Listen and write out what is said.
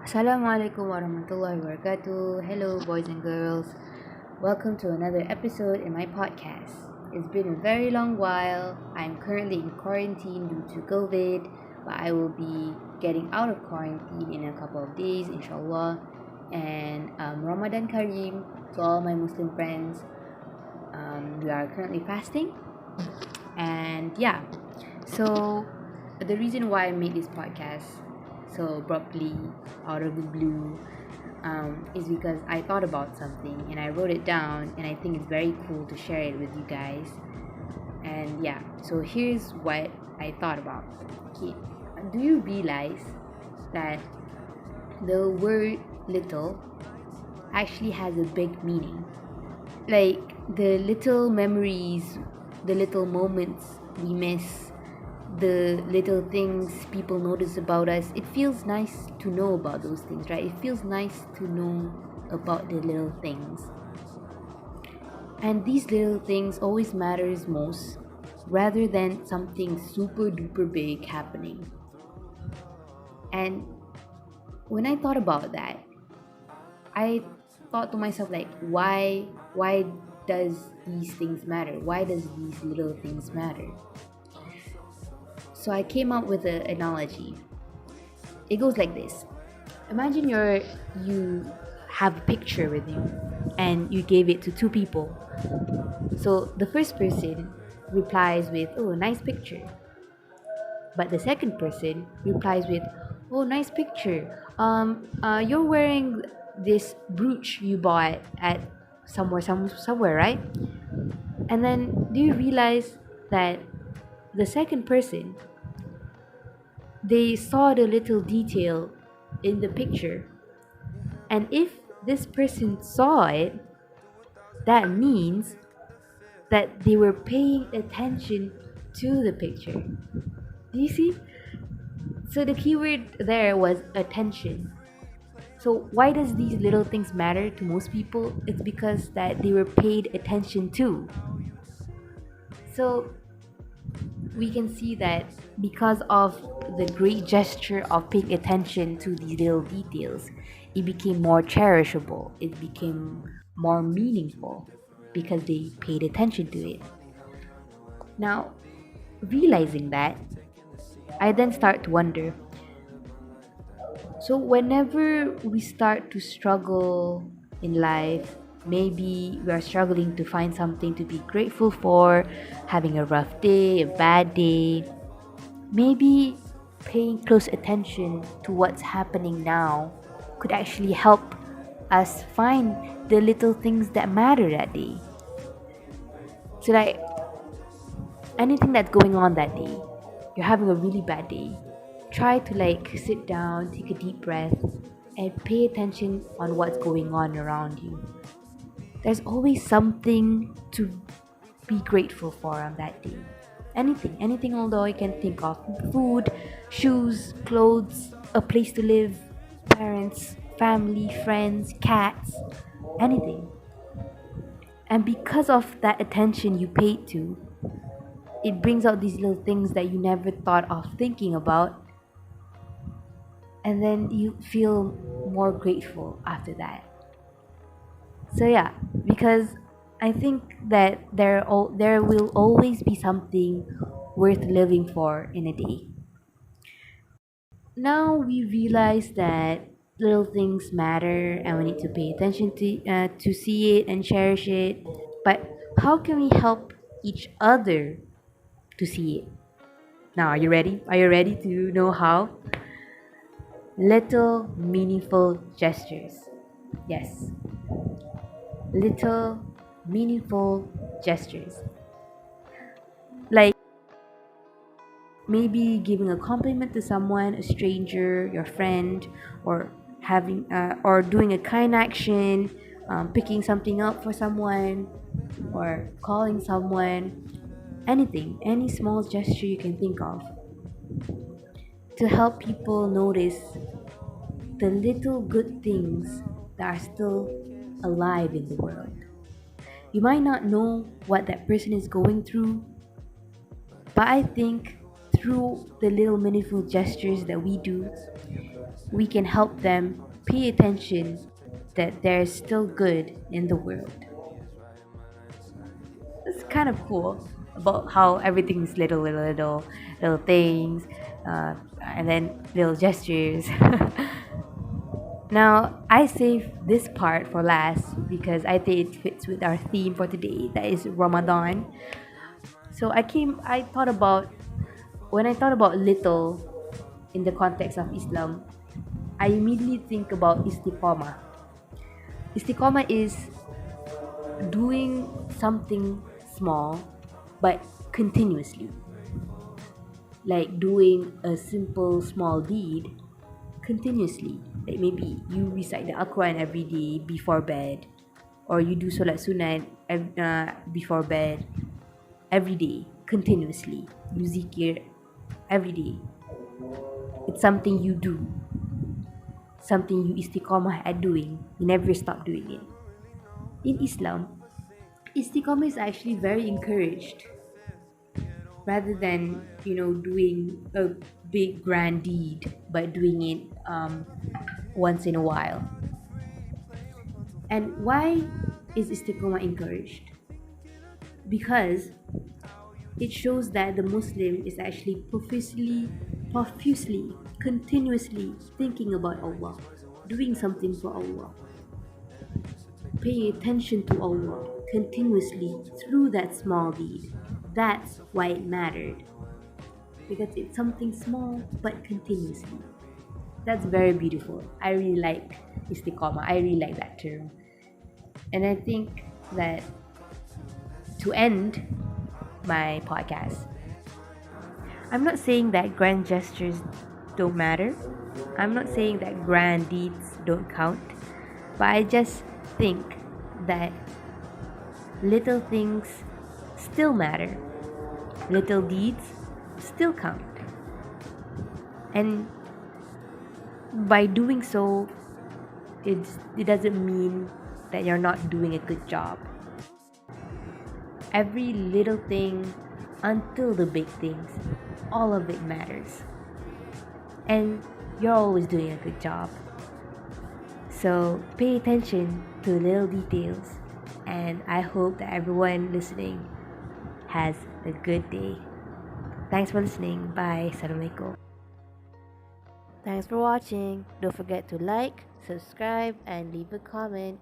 Assalamualaikum warahmatullahi wabarakatuh. Hello, boys and girls. Welcome to another episode in my podcast. It's been a very long while. I'm currently in quarantine due to COVID, but I will be getting out of quarantine in a couple of days, inshallah. And Ramadan Kareem to all my Muslim friends. We are currently fasting, and yeah, so the reason why I made this podcast so abruptly out of the blue is because I thought about something and I wrote it down, and I think it's very cool to share it with you guys. And yeah, so here's what I thought about. Okay, do you realize that the word little actually has a big meaning? Like the little memories, the little moments we miss, the little things people notice about us, it feels nice to know about those things, right? It feels nice to know about the little things. And these little things always matters most rather than something super duper big happening. And when I thought about that, I thought to myself, like, why does these things matter? Why does these little things matter? So I came up with an analogy. It goes like this. Imagine you have a picture with you and you gave it to two people. So the first person replies with, "Oh, nice picture." But the second person replies with, "Oh, nice picture. You're wearing this brooch you bought at somewhere, right?" And then do you realize that the second person, they saw the little detail in the picture, and if this person saw it, that means that they were paying attention to the picture. Do you see? So the keyword there was attention. So why does these little things matter to most people? It's because that they were paid attention to. So we can see that because of the great gesture of paying attention to these little details, it became more cherishable, it became more meaningful because they paid attention to it. Now, realizing that, I then start to wonder, so whenever we start to struggle in life, maybe we are struggling to find something to be grateful for, having a rough day, a bad day, maybe paying close attention to what's happening now could actually help us find the little things that matter that day. So, like, anything that's going on that day, you're having a really bad day, try to sit down, take a deep breath, and pay attention on what's going on around you. There's always something to be grateful for on that day. Anything although you can think of: food, shoes, clothes, a place to live, parents, family, friends, cats, anything. And because of that attention you paid to, it brings out these little things that you never thought of thinking about, and then you feel more grateful after that. So yeah, because I think that there will always be something worth living for in a day. Now we realize that little things matter and we need to pay attention to see it and cherish it. But how can we help each other to see it? Now, are you ready? Are you ready to know how? Little meaningful gestures. Yes, little meaningful gestures. Like maybe giving a compliment to someone, a stranger, your friend, or or doing a kind action, picking something up for someone, or calling someone. Anything, any small gesture you can think of to help people notice the little good things that are still alive in the world. You might not know what that person is going through, but I think through the little meaningful gestures that we do, we can help them pay attention that there's still good in the world. It's kind of cool about how everything's little things, and then little gestures. Now, I saved this part for last because I think it fits with our theme for today, that is Ramadan. So I thought about, when I thought about little in the context of Islam, I immediately think about istiqamah. Istiqamah is doing something small but continuously, like doing a simple small deed continuously. Like maybe you recite the Al-Quran every day before bed, or you do Salat Sunat before bed every day continuously. You zikir every day. It's something you do, something you istiqamah at doing. You never stop doing it. In Islam, istiqamah is actually very encouraged, rather than doing a big grand deed, but doing it once in a while. And why is istiqamah encouraged? Because it shows that the Muslim is actually profusely, continuously thinking about Allah, doing something for Allah, paying attention to Allah continuously through that small deed. That's why it mattered, because it's something small but continuously. That's very beautiful. I really like istiqamah. I really like that term. And I think that to end my podcast, I'm not saying that grand gestures don't matter. I'm not saying that grand deeds don't count. But I just think that little things still matter. Little deeds still count. And by doing so, it doesn't mean that you're not doing a good job. Every little thing until the big things, all of it matters. And you're always doing a good job. So pay attention to little details, and I hope that everyone listening has a good day. Thanks for listening. Bye. Assalamualaikum. Thanks for watching. Don't forget to like, subscribe, and leave a comment.